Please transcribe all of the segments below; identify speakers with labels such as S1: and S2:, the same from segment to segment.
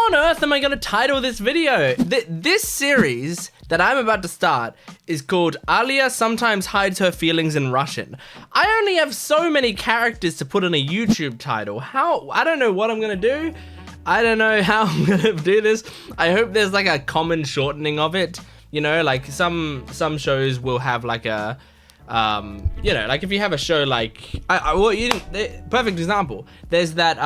S1: on earth am I going to title this video? This series that I'm about to start is called Alya sometimes hides her feelings in Russian. I only have so many characters to put in a YouTube title. I don't know what I'm going to do. I don't know how I'm going to do this. I hope there's like a common shortening of it. You know, like some shows will have like a, you know, like if you have a show like, perfect example. There's that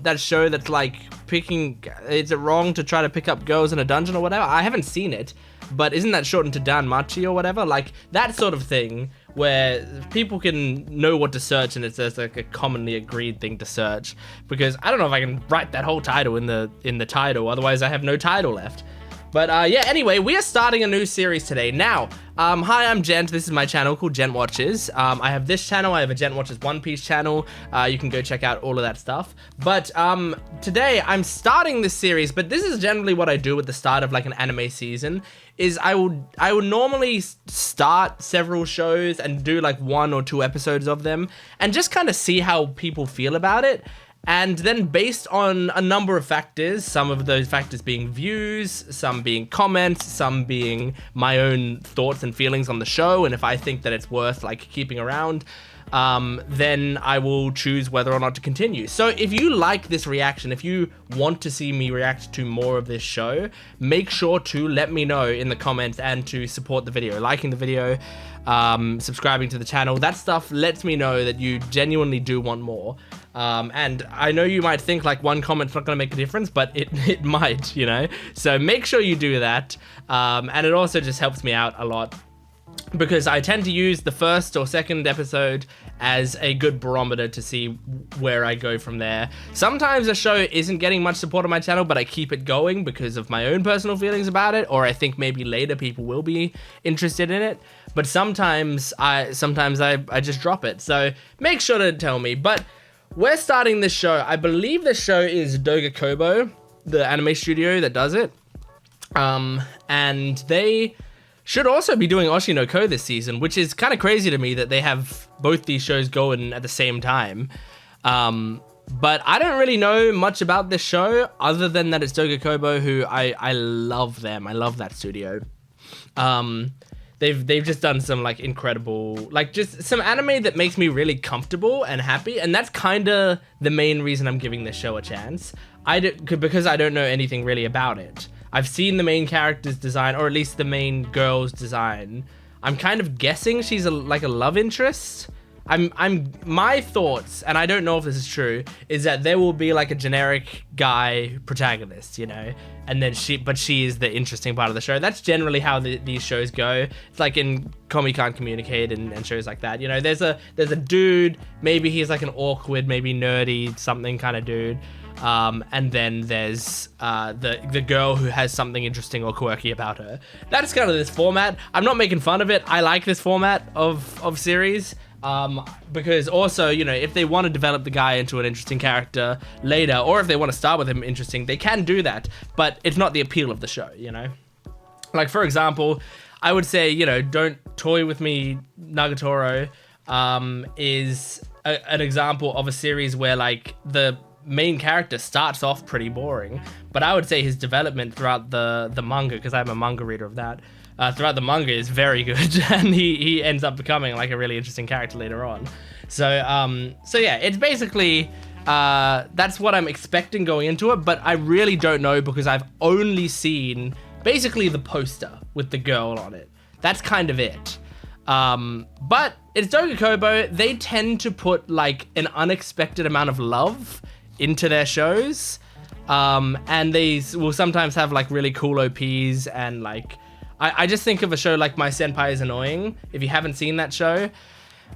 S1: that show that's like is it wrong to try to pick up girls in a dungeon or whatever? I haven't seen it, but isn't that shortened to Danmachi or whatever? Like that sort of thing where people can know what to search and it's just like a commonly agreed thing to search. Because I don't know if I can write that whole title in the title, otherwise I have no title left. But yeah, anyway, we are starting a new series today. Now, hi, I'm Gent. This is my channel called Gent Watches. I have this channel. I have a Gent Watches One Piece channel. You can go check out all of that stuff. But today, I'm starting this series, but this is generally what I do at the start of like an anime season, is I would normally start several shows and do like 1 or 2 episodes of them and just kind of see how people feel about it. And then based on a number of factors, some of those factors being views, some being comments, some being my own thoughts and feelings on the show, and if I think that it's worth like keeping around, then I will choose whether or not to continue. So if you like this reaction, if you want to see me react to more of this show, make sure to let me know in the comments and to support the video, liking the video, subscribing to the channel. That stuff lets me know that you genuinely do want more. And I know you might think like one comment's not going to make a difference, but it might, you know? So make sure you do that. And it also just helps me out a lot, because I tend to use the first or second episode as a good barometer to see where I go from there. Sometimes a show isn't getting much support on my channel, but I keep it going because of my own personal feelings about it, or I think maybe later people will be interested in it. But sometimes I just drop it. So make sure to tell me. But we're starting this show. I believe this show is Doga Kobo, the anime studio that does it. And they should also be doing Oshi no Ko this season, which is kind of crazy to me that they have both these shows going at the same time. But I don't really know much about this show other than that it's Doga Kobo, who I love them. I love that studio. They've just done some like incredible, like just some anime that makes me really comfortable and happy, and that's kind of the main reason I'm giving this show a chance. Because I don't know anything really about it. I've seen the main character's design, or at least the main girl's design. I'm kind of guessing she's like a love interest. My thoughts, and I don't know if this is true, is that there will be like a generic guy protagonist, you know, and then she is the interesting part of the show. That's generally how these shows go. It's like in Komi Can't Communicate and shows like that. You know, there's a dude, maybe he's like an awkward, maybe nerdy, something kind of dude. And then there's the girl who has something interesting or quirky about her. That's kind of this format. I'm not making fun of it. I like this format of series. Because also, you know, if they want to develop the guy into an interesting character later, or if they want to start with him interesting, they can do that, but it's not the appeal of the show, you know? Like, for example, I would say, you know, Don't Toy With Me Nagatoro is an example of a series where, like, the main character starts off pretty boring, but I would say his development throughout the manga, because I'm a manga reader of that, throughout the manga is very good, and he ends up becoming like a really interesting character later on. So yeah, it's basically that's what I'm expecting going into it, but I really don't know because I've only seen basically the poster with the girl on it. That's kind of it. But it's Doga Kobo. They tend to put like an unexpected amount of love into their shows, and they will sometimes have like really cool OPs, and like I just think of a show like My Senpai is Annoying. If you haven't seen that show,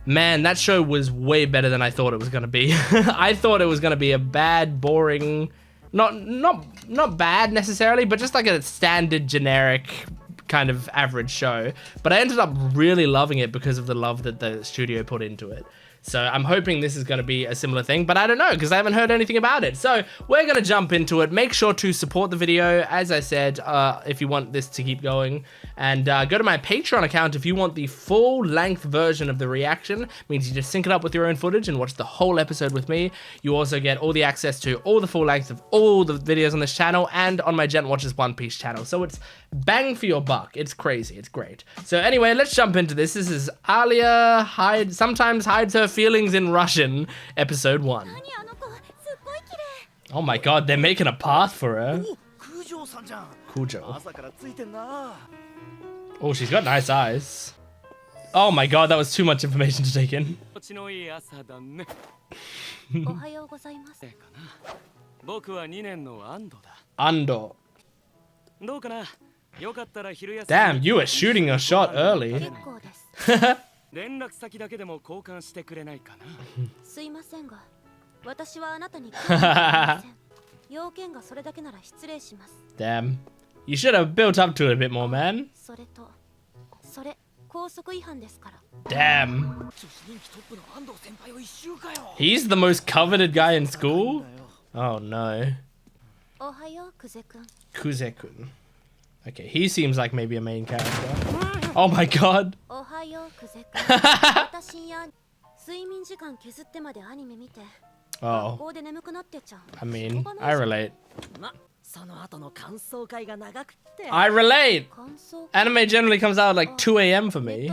S1: man, that show was way better than I thought it was gonna be. I thought it was gonna be a bad, boring, not bad necessarily, but just like a standard generic kind of average show. But I ended up really loving it because of the love that the studio put into it. So I'm hoping this is going to be a similar thing, but I don't know because I haven't heard anything about it. So we're going to jump into it. Make sure to support the video, as I said, if you want this to keep going. And go to my Patreon account if you want the full-length version of the reaction. It means you just sync it up with your own footage and watch the whole episode with me. You also get all the access to all the full length of all the videos on this channel and on my Gent Watches One Piece channel. So it's bang for your buck. It's crazy. It's great. So anyway, let's jump into this. This is Alya sometimes hides her feelings in Russian, episode 1. Oh my god, they're making a path for her. Kuze. Oh, she's got nice eyes. Oh my god, that was too much information to take in. Ando. Damn, you were shooting your shot early. Damn. You should have built up to it a bit more, man. Damn. He's the most coveted guy in school? Oh no. Kuze-kun. Okay, he seems like maybe a main character. Oh my god. Oh. I mean, I relate. I relate! Anime generally comes out at like 2 AM for me.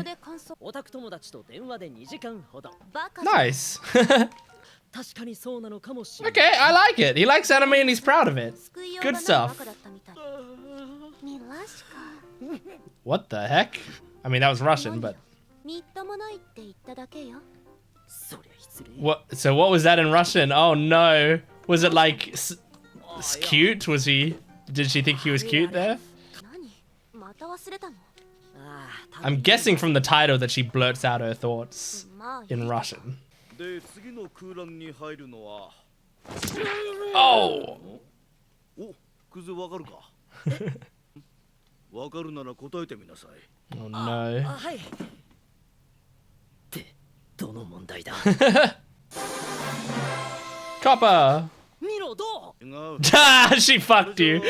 S1: Nice. Okay, I like it. He likes anime and he's proud of it. Good stuff. What the heck? I mean, that was Russian, but... What? So what was that in Russian? Oh no. Was it like... cute? Was he... Did she think he was cute there? I'm guessing from the title that she blurts out her thoughts in Russian. Oh! Oh no. Copper! She fucked you.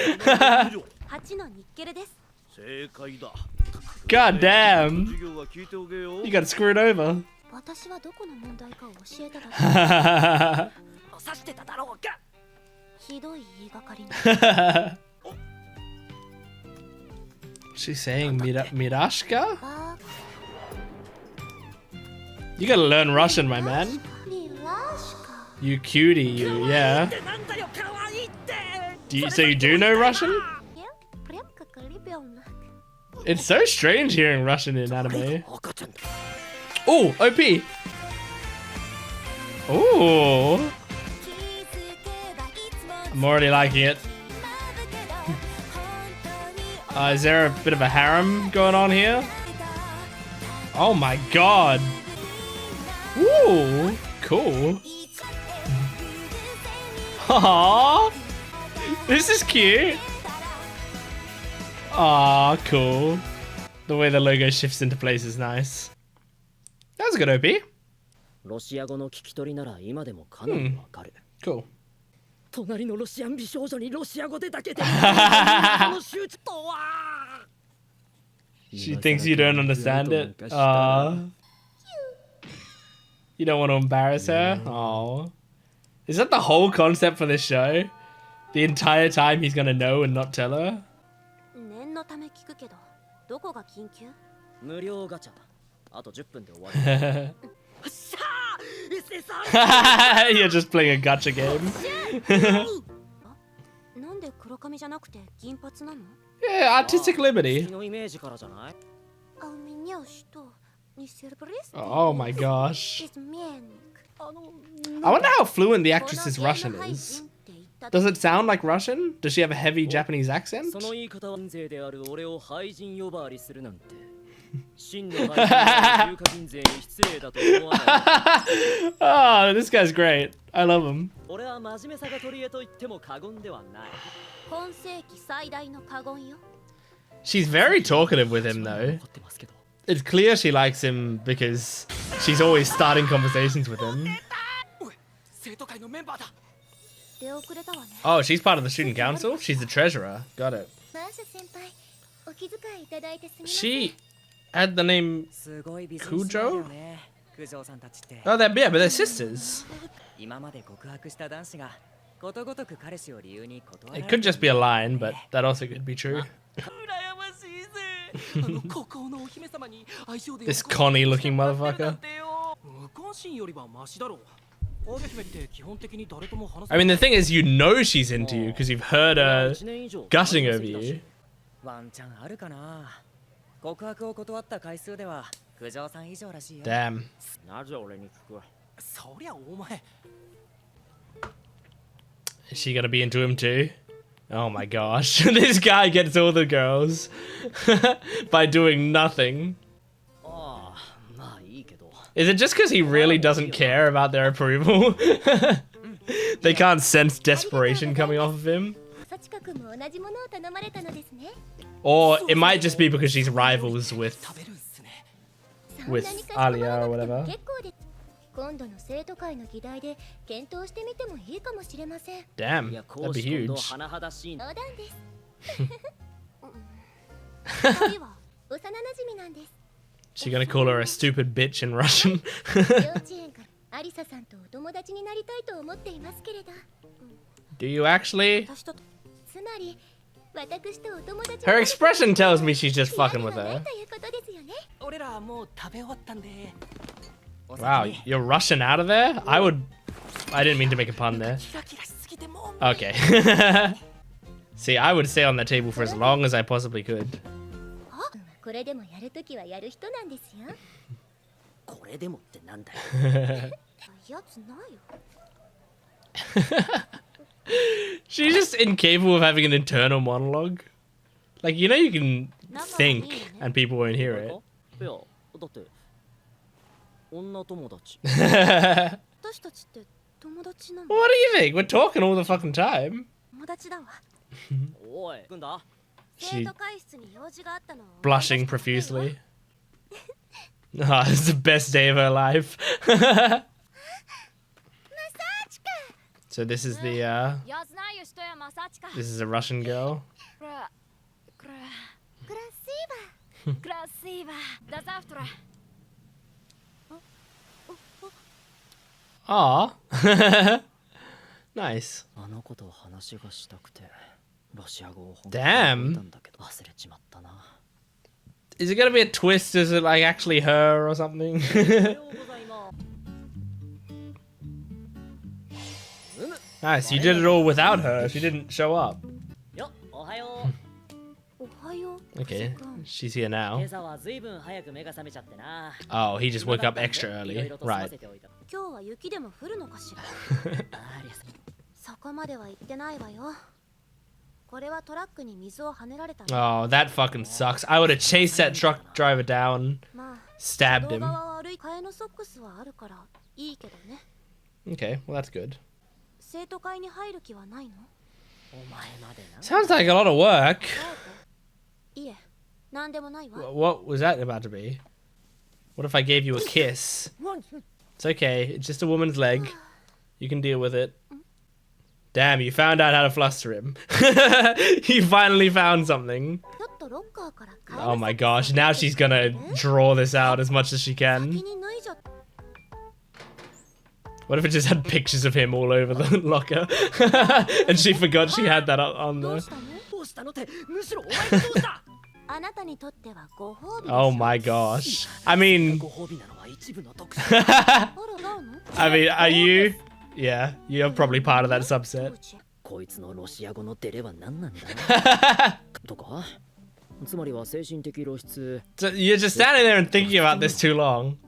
S1: God damn. You got screwed over. She's saying Mirashka? You gotta learn Russian, my man. You cutie, you, yeah. So you do know Russian? It's so strange hearing Russian in anime. Oh, OP. Oh. I'm already liking it. Is there a bit of a harem going on here? Oh my god. Ooh, cool. Aww. This is cute. Aw, cool. The way the logo shifts into place is nice. That was a good OP. Cool. She thinks you don't understand it. You don't want to embarrass her? Aww. Is that the whole concept for this show? The entire time he's gonna know and not tell her? You're just playing a gacha game. Yeah, artistic liberty. Oh my gosh. I wonder how fluent the actress's Russian is. Does it sound like Russian? Does she have a heavy Japanese accent? Oh, this guy's great. I love him. She's very talkative with him though. It's clear she likes him because She's always starting conversations with him. Oh, she's part of the student council? She's the treasurer. Got it. She had the name Kujo? Oh, yeah, but they're sisters. It could just be a line, but that also could be true. This Connie looking motherfucker. I mean, the thing is, you know she's into you because you've heard her gushing over you. Damn. Is she gonna be into him too? Oh my gosh. This guy gets all the girls by doing nothing. Is it just because he really doesn't care about their approval? They can't sense desperation coming off of him? Or it might just be because she's rivals with Alya or whatever. Damn, that'd be huge. She gonna call her a stupid bitch in Russian? Do you actually? Her expression tells me she's just fucking with her. Wow, you're Russian out of there? I didn't mean to make a pun there. Okay. See, I would stay on that table for as long as I possibly could. She's just incapable of having an internal monologue. Like, you know you can think and people won't hear it. What do you think? We're talking all the fucking time. She blushing profusely. Oh, this is the best day of her life. So this is the this is a Russian girl. Aw. Nice. Damn. Is it gonna be a twist? Is it like actually her or something? Nice, you did it all without her. She didn't show up. Okay, she's here now. Oh, he just woke up extra early. Right. Oh, that fucking sucks. I would have chased that truck driver down, stabbed him. Okay, well that's good. Sounds like a lot of work. What was that about to be? What if I gave you a kiss? It's okay, it's just a woman's leg. You can deal with it. Damn, you found out how to fluster him. You finally found something. Oh my gosh, now she's gonna draw this out as much as she can. What if it just had pictures of him all over the locker? And she forgot she had that on there. Oh my gosh. I mean, are you? Yeah, you're probably part of that subset. So you're just standing there and thinking about this too long.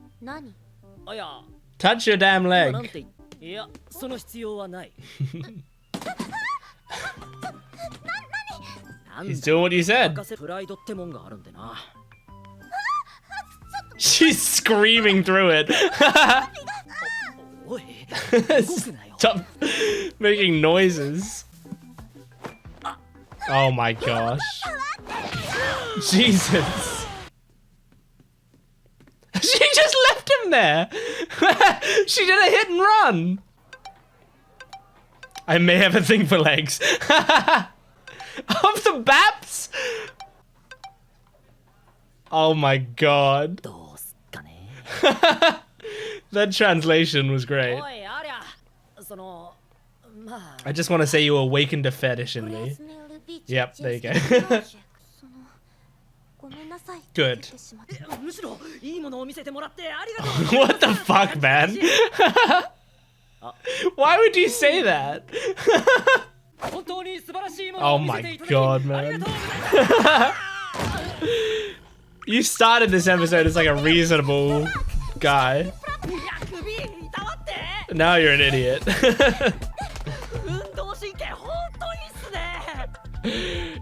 S1: Touch your damn leg. He's doing what you said. She's screaming through it. Stop making noises. Oh my gosh. Jesus. She just left him there? She did a hit and run. I may have a thing for legs. Of the Baps? Oh my god. That translation was great. I just want to say you awakened a fetish in me. Yep, there you go. Good. What the fuck, man? Why would you say that? Oh my god, man. You started this episode as like a reasonable guy. Now you're an idiot.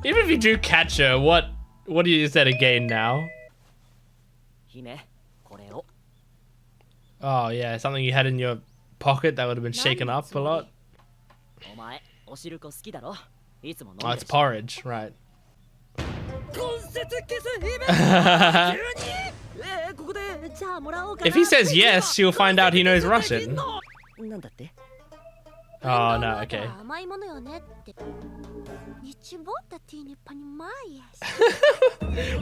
S1: Even if you do catch her, what do you say to gain now? Oh yeah, something you had in your pocket that would have been shaken up a lot. Oh, it's porridge, right. If he says yes, she'll find out he knows Russian. Oh no, okay.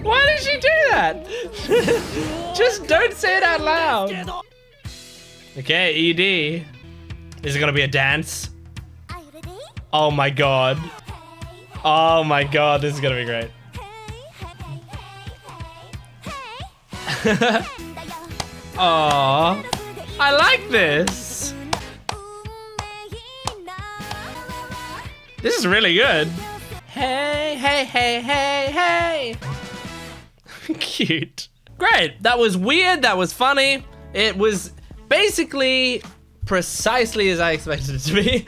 S1: Why did she do that? Just don't say it out loud. Okay, ED. Is it gonna be a dance? Oh my god. Oh my god, this is gonna be great. Aww. I like this. This is really good. Hey, hey, hey, hey, hey. Cute. Great. That was weird. That was funny. It was basically precisely as I expected it to be.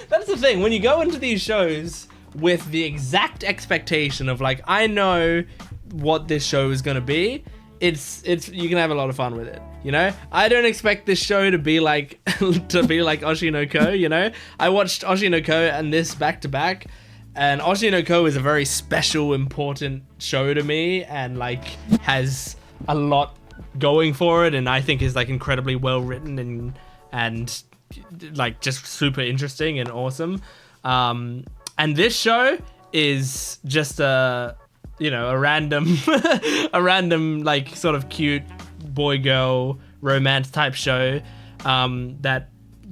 S1: That's the thing. When you go into these shows with the exact expectation of like, I know what this show is going to be, it's you can have a lot of fun with it, you know. I don't expect this show to be like Oshi no Ko, you know. I watched Oshi no Ko and this back to back, and Oshi no Ko is a very special, important show to me, and like has a lot going for it, and I think is like incredibly well written and like just super interesting and awesome. And this show is just a random like sort of cute boy girl romance type show that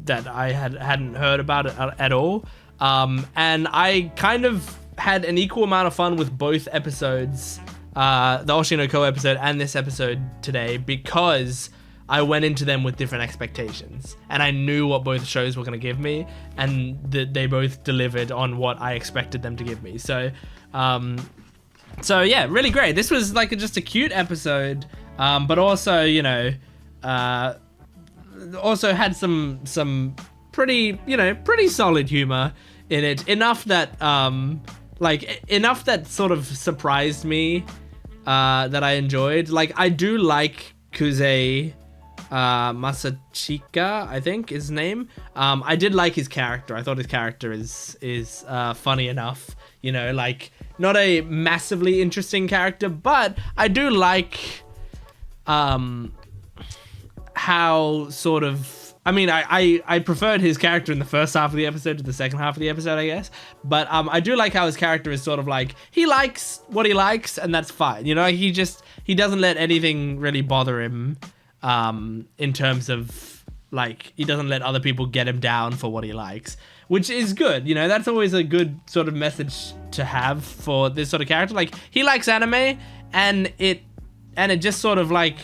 S1: I hadn't heard about it at all, and I kind of had an equal amount of fun with both episodes, the Oshi no Ko episode and this episode today, because I went into them with different expectations and I knew what both shows were going to give me, and they both delivered on what I expected them to give me. So yeah, really great. This was like just a cute episode, but also, you know, also had some pretty solid humor in it. Enough that sort of surprised me, that I enjoyed. Like, I do like Kuze Masachika, I think is his name. I did like his character. I thought his character is funny enough, you know, like not a massively interesting character, but I do like how sort of, I mean, I preferred his character in the first half of the episode to the second half of the episode, I guess. But I do like how his character is sort of like, he likes what he likes, and that's fine. You know, he doesn't let anything really bother him, in terms of like, he doesn't let other people get him down for what he likes, which is good. You know, that's always a good sort of message to have for this sort of character. Like, he likes anime, and it just sort of like,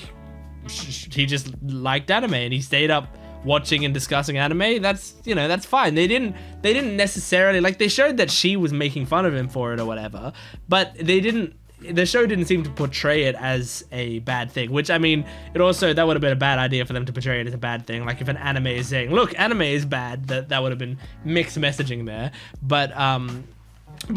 S1: he just liked anime and he stayed up watching and discussing anime. That's, you know, that's fine. They didn't necessarily, like, they showed that she was making fun of him for it or whatever, but the show didn't seem to portray it as a bad thing, which, I mean, that would have been a bad idea for them to portray it as a bad thing. Like, if an anime is saying, look, anime is bad, that would have been mixed messaging there. But,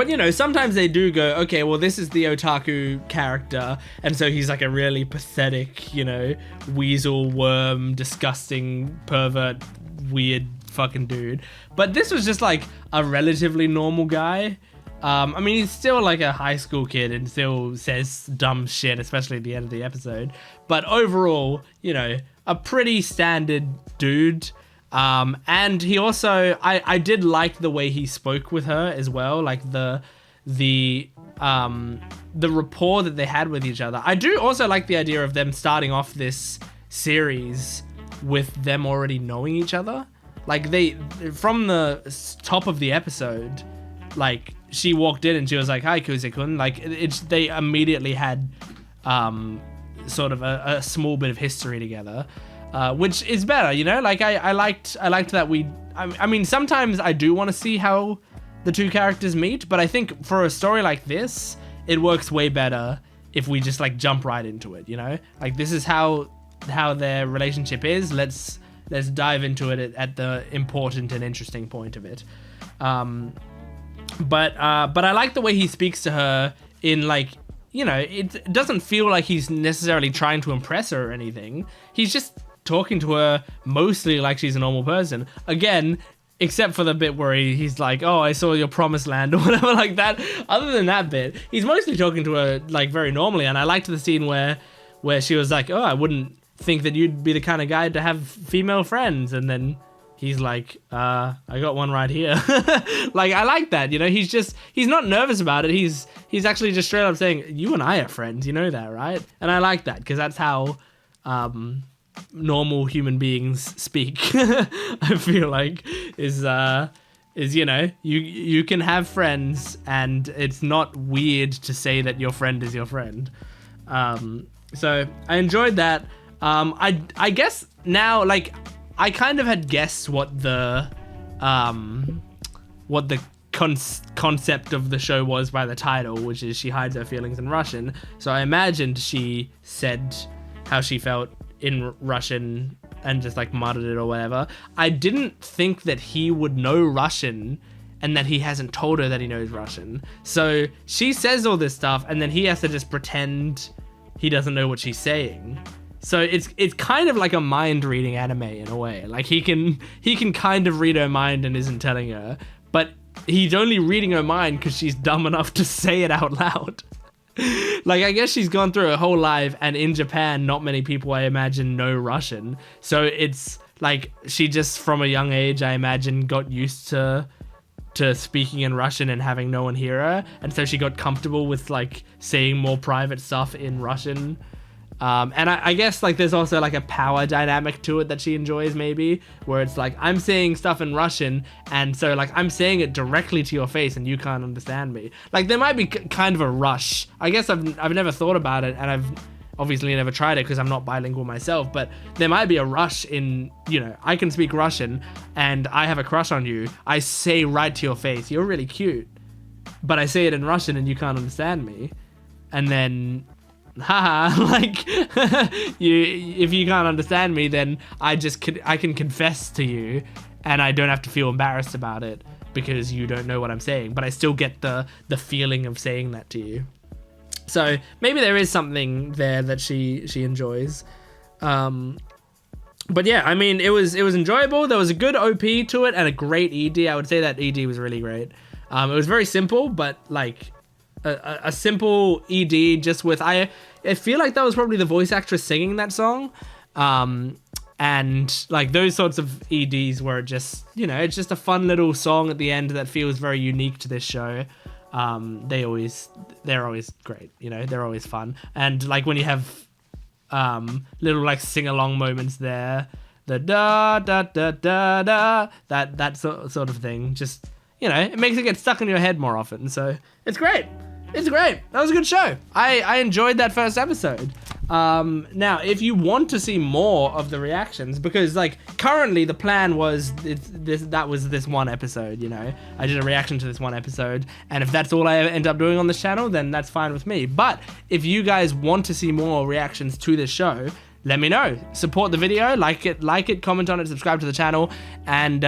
S1: you know, sometimes they do go, okay, well, this is the otaku character, and so he's like a really pathetic, you know, weasel, worm, disgusting, pervert, weird fucking dude. But this was just like a relatively normal guy. I mean, he's still like a high school kid and still says dumb shit, especially at the end of the episode. But overall, you know, a pretty standard dude. And he also, I did like the way he spoke with her as well, like the rapport that they had with each other. I do also like the idea of them starting off this series with them already knowing each other. Like from the top of the episode, like she walked in and she was like, "Hi, Kuze-kun." Like they immediately had sort of a small bit of history together. Which is better, you know? Like I liked that I mean, sometimes I do want to see how the two characters meet, but I think for a story like this, it works way better if we just like jump right into it, you know? Like this is how their relationship is. Let's dive into it at the important and interesting point of it. But I like the way he speaks to her in like, you know, it doesn't feel like he's necessarily trying to impress her or anything. He's just talking to her mostly like she's a normal person. Again, except for the bit where he's like, "Oh, I saw your promised land," or whatever like that. Other than that bit, he's mostly talking to her like very normally. And I liked the scene where she was like, "Oh, I wouldn't think that you'd be the kind of guy to have female friends." And then he's like, "I got one right here." Like, I like that, you know, he's not nervous about it. He's actually just straight up saying, "You and I are friends, you know that, right?" And I like that because that's how normal human beings speak. I feel like is you know, you can have friends and it's not weird to say that your friend is your friend. So I enjoyed that. I guess now, like, I kind of had guessed what the concept of the show was by the title, which is she hides her feelings in Russian. So I imagined she said how she felt in Russian and just like muttered it or whatever. I didn't think that he would know Russian and that he hasn't told her that he knows Russian. So she says all this stuff and then he has to just pretend he doesn't know what she's saying. So it's kind of like a mind reading anime in a way. Like he can kind of read her mind and isn't telling her, but he's only reading her mind because she's dumb enough to say it out loud. Like, I guess she's gone through her whole life, and in Japan, not many people, I imagine, know Russian. So it's like she just, from a young age, I imagine, got used to speaking in Russian and having no one hear her. And so she got comfortable with, like, saying more private stuff in Russian. And I guess, like, there's also, like, a power dynamic to it that she enjoys, maybe, where it's like, I'm saying stuff in Russian, and so, like, I'm saying it directly to your face, and you can't understand me. Like, there might be kind of a rush. I guess I've never thought about it, and I've obviously never tried it because I'm not bilingual myself, but there might be a rush in, you know, I can speak Russian, and I have a crush on you. I say right to your face, "You're really cute," but I say it in Russian, and you can't understand me. And then, haha, like, if you can't understand me, then I can confess to you and I don't have to feel embarrassed about it because you don't know what I'm saying, but I still get the feeling of saying that to you. So maybe there is something there that she enjoys. But yeah, I mean, it was enjoyable. There was a good OP to it and a great ED. I would say that ED was really great. It was very simple, but like a simple ED just with, I feel like that was probably the voice actress singing that song. And like those sorts of EDs where it just, you know, it's just a fun little song at the end that feels very unique to this show. They're always great, you know, they're always fun. And like when you have little like sing-along moments there, the da da da da da, that sort of thing, just, you know, it makes it get stuck in your head more often. So it's great. It's great. That was a good show. I enjoyed that first episode. Now, if you want to see more of the reactions, because like currently the plan was that was this one episode, you know, I did a reaction to this one episode, and if that's all I end up doing on this channel, then that's fine with me. But if you guys want to see more reactions to this show, let me know. Support the video, like it, comment on it, subscribe to the channel, and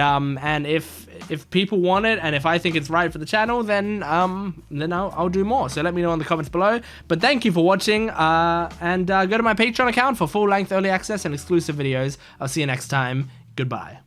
S1: if people want it, and if I think it's right for the channel, then I'll do more. So let me know in the comments below. But thank you for watching, and go to my Patreon account for full-length early access and exclusive videos. I'll see you next time. Goodbye.